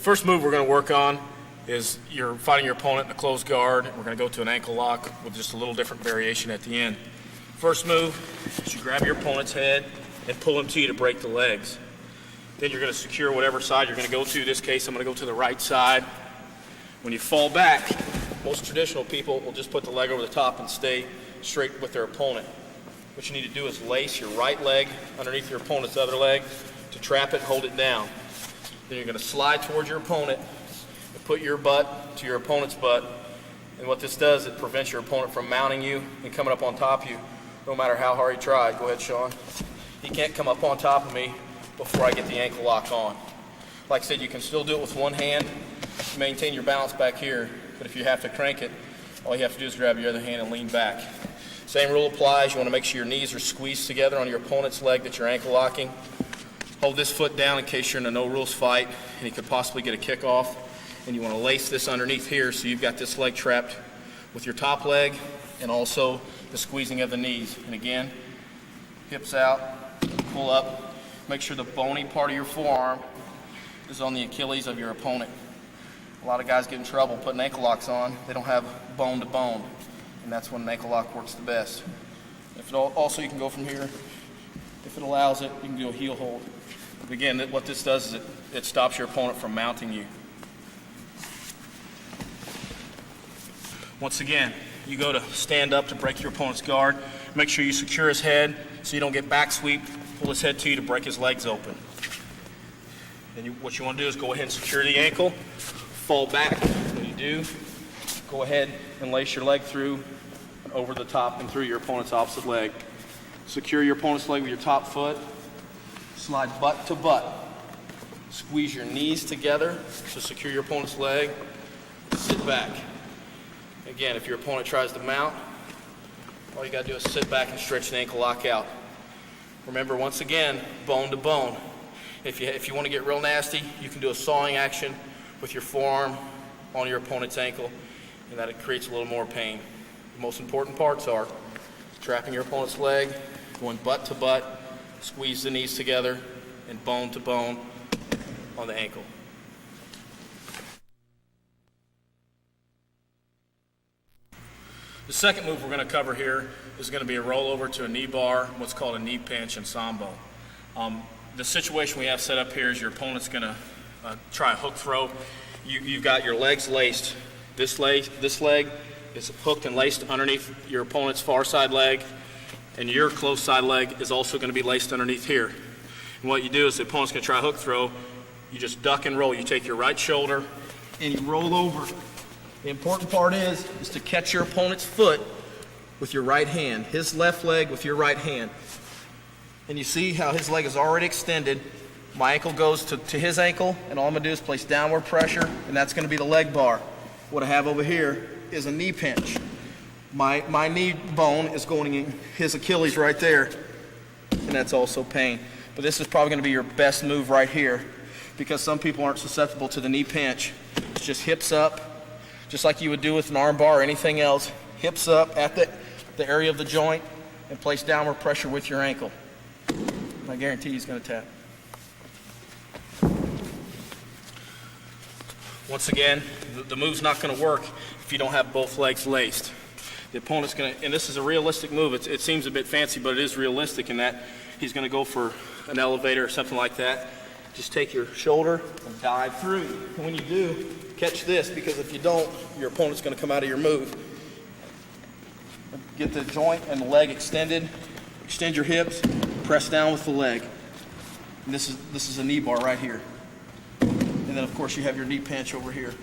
First move we're going to work on is you're fighting your opponent in a closed guard. We're going to go to an ankle lock with just a little different variation at the end. First move is you grab your opponent's head and pull him to you to break the legs. Then you're going to secure whatever side you're going to go to. In this case, I'm going to go to the right side. When you fall back, most traditional people will just put the leg over the top and stay straight with their opponent. What you need to do is lace your right leg underneath your opponent's other leg to trap it and hold it down. Then you're going to slide towards your opponent and put your butt to your opponent's butt. And what this does, it prevents your opponent from mounting you and coming up on top of you, no matter how hard he tries. Go ahead, Shaun. He can't come up on top of me before I get the ankle lock on. Like I said, you can still do it with one hand, maintain your balance back here, but if you have to crank it, all you have to do is grab your other hand and lean back. Same rule applies. You want to make sure your knees are squeezed together on your opponent's leg that you're ankle locking. Hold this foot down in case you're in a no-rules fight and you could possibly get a kick off. And you want to lace this underneath here so you've got this leg trapped with your top leg and also the squeezing of the knees. And again, hips out, pull up. Make sure the bony part of your forearm is on the Achilles of your opponent. A lot of guys get in trouble putting ankle locks on. They don't have bone to bone, and that's when an ankle lock works the best. Also, you can go from here. If it allows it, you can do a heel hold. But again, what this does is it stops your opponent from mounting you. Once again, you go to stand up to break your opponent's guard. Make sure you secure his head so you don't get back sweep. Pull his head to you to break his legs open. Then what you want to do is go ahead and secure the ankle, fall back. When you do, go ahead and lace your leg through, over the top and through your opponent's opposite leg. Secure your opponent's leg with your top foot. Slide butt to butt. Squeeze your knees together to secure your opponent's leg. Sit back. Again, if your opponent tries to mount, all you got to do is sit back and stretch the ankle lock out. Remember, once again, bone to bone. If you want to get real nasty, you can do a sawing action with your forearm on your opponent's ankle, and that it creates a little more pain. The most important parts are trapping your opponent's leg, going butt to butt, squeeze the knees together, and bone to bone on the ankle. The second move we're going to cover here is going to be a rollover to a knee bar, what's called a knee pinch and sambo. The situation we have set up here is your opponent's going to try a hook throw. You've got your legs laced. This leg is hooked and laced underneath your opponent's far side leg, and your close side leg is also going to be laced underneath here. And what you do is the opponent's going to try a hook throw. You just duck and roll. You take your right shoulder and you roll over. The important part is to catch your opponent's foot with your right hand, his left leg with your right hand. And you see how his leg is already extended. My ankle goes to his ankle, and all I'm gonna do is place downward pressure, and that's gonna be the leg bar. What I have over here is a knee pinch. My knee bone is going in his Achilles right there, and that's also pain. But this is probably gonna be your best move right here, because some people aren't susceptible to the knee pinch. It's just hips up, just like you would do with an arm bar or anything else. Hips up at the area of the joint, and place downward pressure with your ankle. I guarantee he's going to tap. Once again, the move's not going to work if you don't have both legs laced. The opponent's going to, and this is a realistic move. It seems a bit fancy, but it is realistic in that he's going to go for an elevator or something like that. Just take your shoulder and dive through. And when you do, catch this, because if you don't, your opponent's going to come out of your move. Get the joint and the leg extended. Extend your hips. Press down with the leg. And this is a knee bar right here. And then, of course, you have your knee pinch over here.